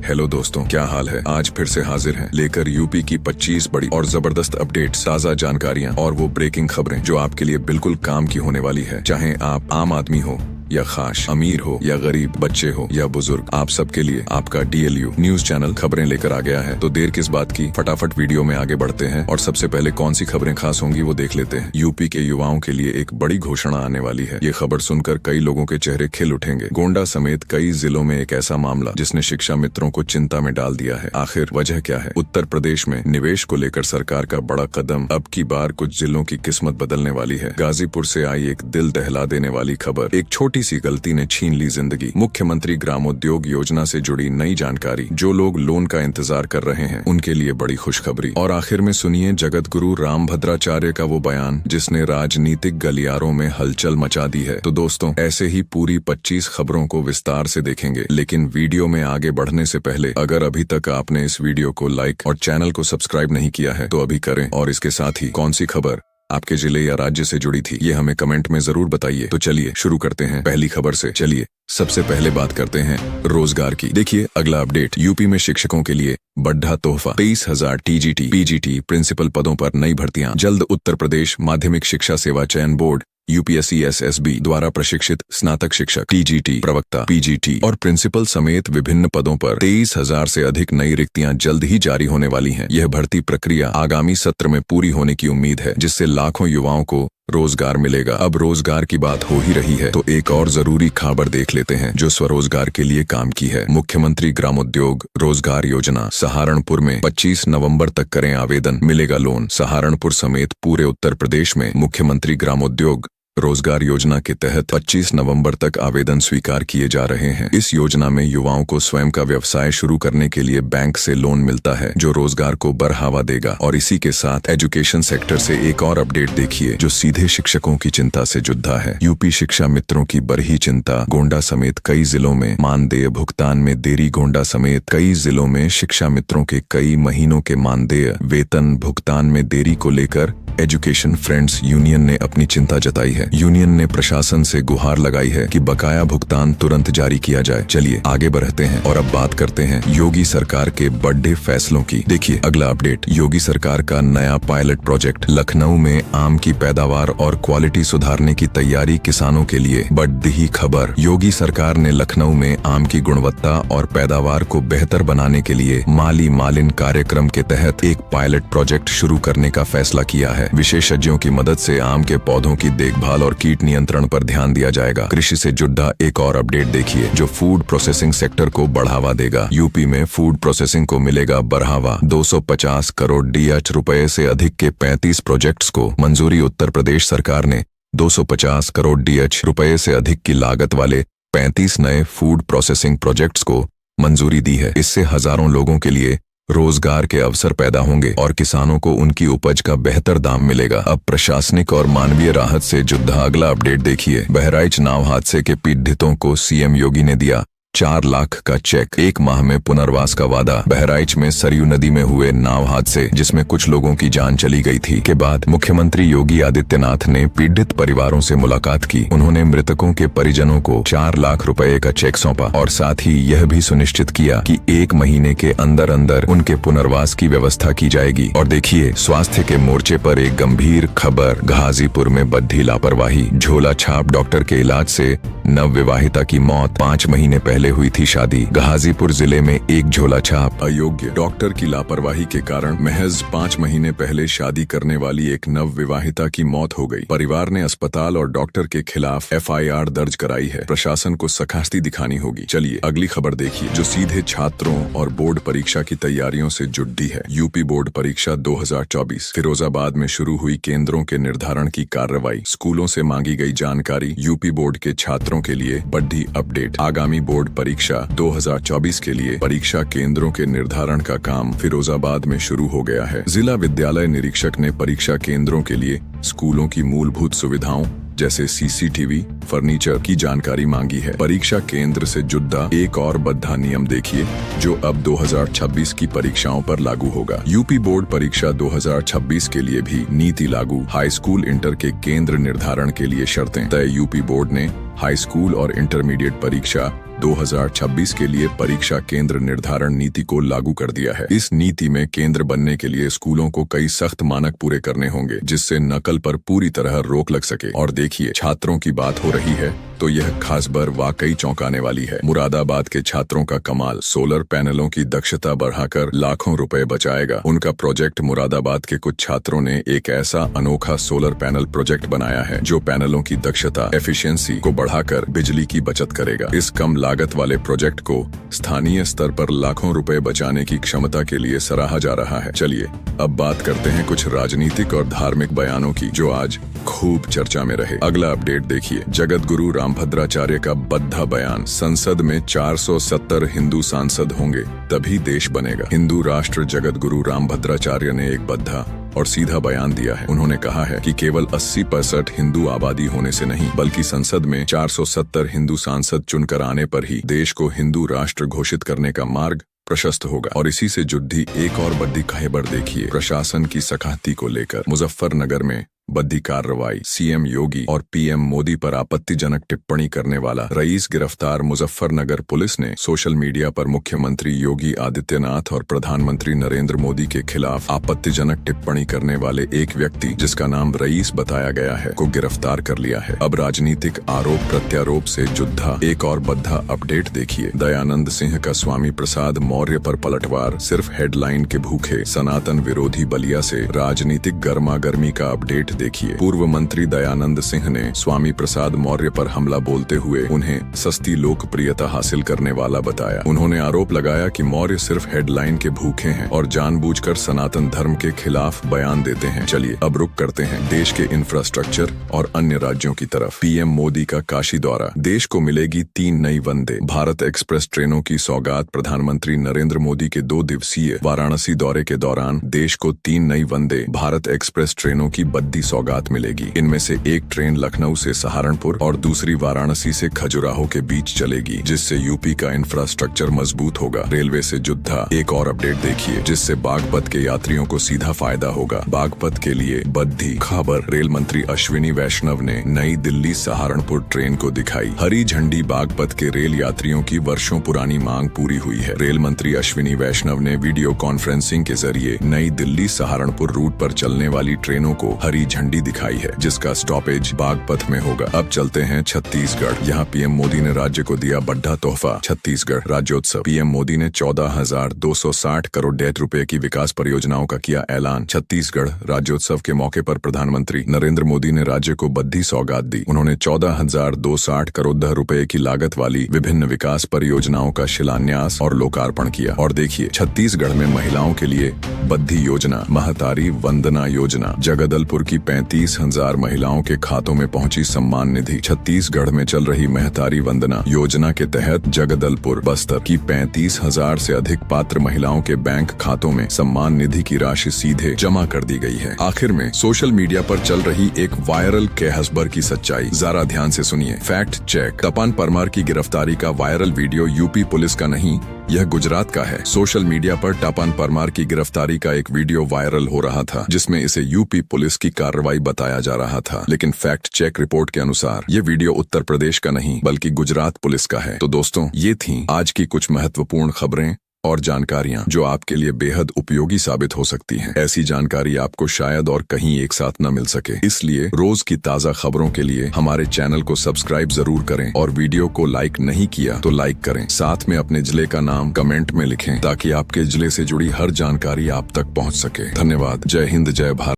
Hello दोस्तों, क्या हाल है। आज फिर से हाजिर हैं लेकर यूपी की 25 बड़ी और जबरदस्त अपडेट, ताज़ा जानकारियां और वो ब्रेकिंग खबरें जो आपके लिए बिल्कुल काम की होने वाली है। चाहे आप आम आदमी हो या खास, अमीर हो या गरीब, बच्चे हो या बुजुर्ग, आप सबके लिए आपका DLU न्यूज चैनल खबरें लेकर आ गया है। तो देर किस बात की, फटाफट वीडियो में आगे बढ़ते हैं और सबसे पहले कौन सी खबरें खास होंगी वो देख लेते हैं। यूपी के युवाओं के लिए एक बड़ी घोषणा आने वाली है। ये खबर सुनकर कई लोगों के चेहरे खिल उठेंगे। गोंडा समेत कई जिलों में एक ऐसा मामला जिसने शिक्षा मित्रों को चिंता में डाल दिया है। आखिर वजह क्या है? उत्तर प्रदेश में निवेश को लेकर सरकार का बड़ा कदम। अब की बार कुछ जिलों की किस्मत बदलने वाली है। गाजीपुर से आई एक दिल दहला देने वाली खबर। एक छोटी सी गलती ने छीन ली जिंदगी। मुख्यमंत्री ग्रामोद्योग योजना से जुड़ी नई जानकारी। जो लोग लोन का इंतजार कर रहे हैं उनके लिए बड़ी खुशखबरी। और आखिर में सुनिए जगत गुरु रामभद्राचार्य का वो बयान जिसने राजनीतिक गलियारों में हलचल मचा दी है। तो दोस्तों, ऐसे ही पूरी 25 खबरों को विस्तार से देखेंगे। लेकिन वीडियो में आगे बढ़ने से पहले अगर अभी तक आपने इस वीडियो को लाइक और चैनल को सब्सक्राइब नहीं किया है तो अभी करें। और इसके साथ ही कौन सी खबर आपके जिले या राज्य से जुड़ी थी ये हमें कमेंट में जरूर बताइए। तो चलिए शुरू करते हैं पहली खबर से। चलिए सबसे पहले बात करते हैं रोजगार की। देखिए अगला अपडेट, यूपी में शिक्षकों के लिए बड़ा तोहफा। 23,000 TGT PGT प्रिंसिपल पदों पर नई भर्तियां जल्द। उत्तर प्रदेश माध्यमिक शिक्षा सेवा चयन बोर्ड UPSC SSB द्वारा प्रशिक्षित स्नातक शिक्षक, TGT प्रवक्ता, PGT और प्रिंसिपल समेत विभिन्न पदों पर 23,000 से अधिक नई रिक्तियां जल्द ही जारी होने वाली हैं। यह भर्ती प्रक्रिया आगामी सत्र में पूरी होने की उम्मीद है, जिससे लाखों युवाओं को रोजगार मिलेगा। अब रोजगार की बात हो ही रही है तो एक और जरूरी खबर देख लेते हैं जो स्वरोजगार के लिए काम की है। मुख्यमंत्री ग्रामोद्योग रोजगार योजना सहारनपुर में 25 नवंबर तक करें आवेदन, मिलेगा लोन। सहारनपुर समेत पूरे उत्तर प्रदेश में मुख्यमंत्री ग्रामोद्योग रोजगार योजना के तहत 25 नवंबर तक आवेदन स्वीकार किए जा रहे हैं। इस योजना में युवाओं को स्वयं का व्यवसाय शुरू करने के लिए बैंक से लोन मिलता है जो रोजगार को बढ़ावा देगा। और इसी के साथ एजुकेशन सेक्टर से एक और अपडेट देखिए जो सीधे शिक्षकों की चिंता से जुड़ा है। यूपी शिक्षा मित्रों की बढ़ी चिंता। गोंडा समेत कई जिलों में मानदेय भुगतान में देरी। गोंडा समेत कई जिलों में शिक्षा मित्रों के कई महीनों के मानदेय वेतन भुगतान में देरी को लेकर एजुकेशन फ्रेंड्स यूनियन ने अपनी चिंता जताई है। यूनियन ने प्रशासन से गुहार लगाई है कि बकाया भुगतान तुरंत जारी किया जाए। चलिए आगे बढ़ते हैं और अब बात करते हैं योगी सरकार के बड़े फैसलों की। देखिए अगला अपडेट, योगी सरकार का नया पायलट प्रोजेक्ट। लखनऊ में आम की पैदावार और क्वालिटी सुधारने की तैयारी किसानों के लिए बड़ी खबर। योगी सरकार ने लखनऊ में आम की गुणवत्ता और पैदावार को बेहतर बनाने के लिए माली मालिन कार्यक्रम के तहत एक पायलट प्रोजेक्ट शुरू करने का फैसला किया है। विशेषज्ञों की मदद से आम के पौधों की देखभाल और कीट नियंत्रण पर ध्यान दिया जाएगा। कृषि से जुड़ा एक और अपडेट देखिए जो फूड प्रोसेसिंग सेक्टर को बढ़ावा देगा। यूपी में फूड प्रोसेसिंग को मिलेगा बढ़ावा। 250 करोड़ DH रुपए से अधिक के 35 प्रोजेक्ट्स को मंजूरी। उत्तर प्रदेश सरकार ने 250 करोड़ DH रुपए से अधिक की लागत वाले 35 नए फूड प्रोसेसिंग प्रोजेक्ट्स को मंजूरी दी है। इससे हजारों लोगों के लिए रोजगार के अवसर पैदा होंगे और किसानों को उनकी उपज का बेहतर दाम मिलेगा। अब प्रशासनिक और मानवीय राहत से जुड़ा अगला अपडेट देखिए। बहराइच नाव हादसे के पीड़ितों को CM योगी ने दिया 4 लाख का चेक। 1 माह में पुनर्वास का वादा। बहराइच में सरयू नदी में हुए नाव हादसे जिसमें कुछ लोगों की जान चली गई थी के बाद मुख्यमंत्री योगी आदित्यनाथ ने पीड़ित परिवारों से मुलाकात की। उन्होंने मृतकों के परिजनों को 4 लाख रुपए का चेक सौंपा और साथ ही यह भी सुनिश्चित किया कि 1 महीने के अंदर अंदर उनके पुनर्वास की व्यवस्था की जाएगी। और देखिए स्वास्थ्य के मोर्चे पर एक गंभीर खबर। गाजीपुर में बद्धी लापरवाही। झोला छाप डॉक्टर के इलाज से नवविवाहिता की मौत। 5 महीने पहले हुई थी शादी। गाजीपुर जिले में एक झोला छाप अयोग्य डॉक्टर की लापरवाही के कारण महज 5 महीने पहले शादी करने वाली एक नवविवाहिता की मौत हो गई। परिवार ने अस्पताल और डॉक्टर के खिलाफ FIR दर्ज कराई है। प्रशासन को सख्ती दिखानी होगी। चलिए अगली खबर देखिए जो सीधे छात्रों और बोर्ड परीक्षा की तैयारियों से जुड़ी है। यूपी बोर्ड परीक्षा 2024 फिरोजाबाद में शुरू हुई। केंद्रों के निर्धारण की कार्रवाई। स्कूलों से मांगी गई जानकारी। यूपी बोर्ड के छात्रों के लिए बड़ी अपडेट। आगामी बोर्ड परीक्षा 2024 के लिए परीक्षा केंद्रों के निर्धारण का काम फिरोजाबाद में शुरू हो गया है। जिला विद्यालय निरीक्षक ने परीक्षा केंद्रों के लिए स्कूलों की मूलभूत सुविधाओं जैसे CCTV फर्नीचर की जानकारी मांगी है। परीक्षा केंद्र से जुड़ा एक और बद्धा नियम देखिए जो अब 2026 की परीक्षाओं पर लागू होगा। यूपी बोर्ड परीक्षा 2026 के लिए भी नीति लागू। हाई स्कूल इंटर के केंद्र निर्धारण के लिए शर्तें तय। यूपी बोर्ड ने हाई स्कूल और इंटरमीडिएट परीक्षा 2026 के लिए परीक्षा केंद्र निर्धारण नीति को लागू कर दिया है। इस नीति में केंद्र बनने के लिए स्कूलों को कई सख्त मानक पूरे करने होंगे, जिससे नकल पर पूरी तरह रोक लग सके। और देखिए, छात्रों की बात हो रही है तो यह खास बार वाकई चौंकाने वाली है। मुरादाबाद के छात्रों का कमाल, सोलर पैनलों की दक्षता बढ़ाकर लाखों रुपए बचाएगा। उनका प्रोजेक्ट, मुरादाबाद के कुछ छात्रों ने एक ऐसा अनोखा सोलर पैनल प्रोजेक्ट बनाया है जो पैनलों की दक्षता, एफिशिएंसी को बढ़ाकर बिजली की बचत करेगा। इस कम लागत वाले प्रोजेक्ट को स्थानीय स्तर पर लाखों रुपए बचाने की क्षमता के लिए सराहा जा रहा है। चलिए अब बात करते हैं कुछ राजनीतिक और धार्मिक बयानों की जो आज खूब चर्चा में रहे। अगला अपडेट देखिए, जगत गुरु रामभद्राचार्य का बद्धा बयान, संसद में 470 हिंदू सांसद होंगे तभी देश बनेगा। हिंदू राष्ट्र जगत गुरु रामभद्राचार्य ने एक बद्धा और सीधा बयान दिया है। उन्होंने कहा है कि केवल 80% हिंदू आबादी होने से नहीं, बल्कि संसद में 470 हिंदू सांसद चुनकर आने पर ही देश को हिंदू राष्ट्र घोषित करने का मार्ग प्रशस्त होगा। और इसी से जुड़ी एक और बड़ी खबर देखिए, प्रशासन की सख्ती को लेकर मुजफ्फरनगर में बद्दी कार्रवाई, सीएम योगी और पीएम मोदी पर आपत्तिजनक टिप्पणी करने वाला रईस गिरफ्तार। मुजफ्फरनगर पुलिस ने सोशल मीडिया पर मुख्यमंत्री योगी आदित्यनाथ और प्रधानमंत्री नरेंद्र मोदी के खिलाफ आपत्तिजनक टिप्पणी करने वाले एक व्यक्ति, जिसका नाम रईस बताया गया है, को गिरफ्तार कर लिया है। अब राजनीतिक आरोप प्रत्यारोप से जुड़ा एक और बद्धा अपडेट देखिए, दयानंद सिंह का स्वामी प्रसाद मौर्य पर पलटवार, सिर्फ हेडलाइन के भूखे सनातन विरोधी बलिया से राजनीतिक गर्मागर्मी का अपडेट देखिए। पूर्व मंत्री दयानंद सिंह ने स्वामी प्रसाद मौर्य पर हमला बोलते हुए उन्हें सस्ती लोकप्रियता हासिल करने वाला बताया। उन्होंने आरोप लगाया कि मौर्य सिर्फ हेडलाइन के भूखे हैं और जानबूझकर सनातन धर्म के खिलाफ बयान देते हैं। चलिए अब रुक करते हैं देश के इंफ्रास्ट्रक्चर और अन्य राज्यों की तरफ। पीएम मोदी का काशी दौरा, देश को मिलेगी 3 नई वंदे भारत एक्सप्रेस ट्रेनों की सौगात। प्रधानमंत्री नरेंद्र मोदी के 2 दिवसीय वाराणसी दौरे के दौरान देश को 3 नई वंदे भारत एक्सप्रेस ट्रेनों की बद्दी सौगात मिलेगी। इनमें से एक ट्रेन लखनऊ से सहारनपुर और दूसरी वाराणसी से खजुराहो के बीच चलेगी, जिससे यूपी का इंफ्रास्ट्रक्चर मजबूत होगा। रेलवे से जुड़ा एक और अपडेट देखिए, जिससे बागपत के यात्रियों को सीधा फायदा होगा। बागपत के लिए बद्दी खबर, रेल मंत्री अश्विनी वैष्णव ने नई दिल्ली सहारनपुर ट्रेन को दिखाई हरी झंडी। बागपत के रेल यात्रियों की वर्षों पुरानी मांग पूरी हुई है। रेल मंत्री अश्विनी वैष्णव ने वीडियो कॉन्फ्रेंसिंग के जरिए नई दिल्ली सहारनपुर रूट पर चलने वाली ट्रेनों को हरी झंडी दिखाई है, जिसका स्टॉपेज बागपत में होगा। अब चलते हैं छत्तीसगढ़। यहाँ पीएम मोदी ने राज्य को दिया बड़ा तोहफा, छत्तीसगढ़ राज्योत्सव। पीएम मोदी ने 14,260 करोड़ रुपए की विकास परियोजनाओं का किया ऐलान। छत्तीसगढ़ राज्योत्सव के मौके पर प्रधानमंत्री नरेंद्र मोदी ने राज्य को बद्दी सौगात दी। उन्होंने 14,260 करोड़ रुपए की लागत वाली विभिन्न विकास परियोजनाओं का शिलान्यास और लोकार्पण किया। और देखिए, छत्तीसगढ़ में महिलाओं के लिए बद्दी योजना, महतारी वंदना योजना, जगदलपुर की 35,000 महिलाओं के खातों में पहुंची सम्मान निधि। छत्तीसगढ़ में चल रही महतारी वंदना योजना के तहत जगदलपुर, बस्तर की 35,000 से अधिक पात्र महिलाओं के बैंक खातों में सम्मान निधि की राशि सीधे जमा कर दी गई है। आखिर में सोशल मीडिया पर चल रही एक वायरल कहसबर की सच्चाई जरा ध्यान से सुनिए। फैक्ट चेक, तपन परमार की गिरफ्तारी का वायरल वीडियो यूपी पुलिस का नहीं, यह गुजरात का है। सोशल मीडिया पर तपन परमार की गिरफ्तारी का एक वीडियो वायरल हो रहा था, जिसमें इसे यूपी पुलिस की कार्रवाई बताया जा रहा था। लेकिन फैक्ट चेक रिपोर्ट के अनुसार ये वीडियो उत्तर प्रदेश का नहीं बल्कि गुजरात पुलिस का है। तो दोस्तों, ये थी आज की कुछ महत्वपूर्ण खबरें और जानकारियां जो आपके लिए बेहद उपयोगी साबित हो सकती हैं। ऐसी जानकारी आपको शायद और कहीं एक साथ न मिल सके, इसलिए रोज की ताजा खबरों के लिए हमारे चैनल को सब्सक्राइब जरूर करें और वीडियो को लाइक नहीं किया तो लाइक करें। साथ में अपने जिले का नाम कमेंट में लिखें ताकि आपके जिले से जुड़ी हर जानकारी आप तक पहुंच सके। धन्यवाद। जय हिंद, जय भारत।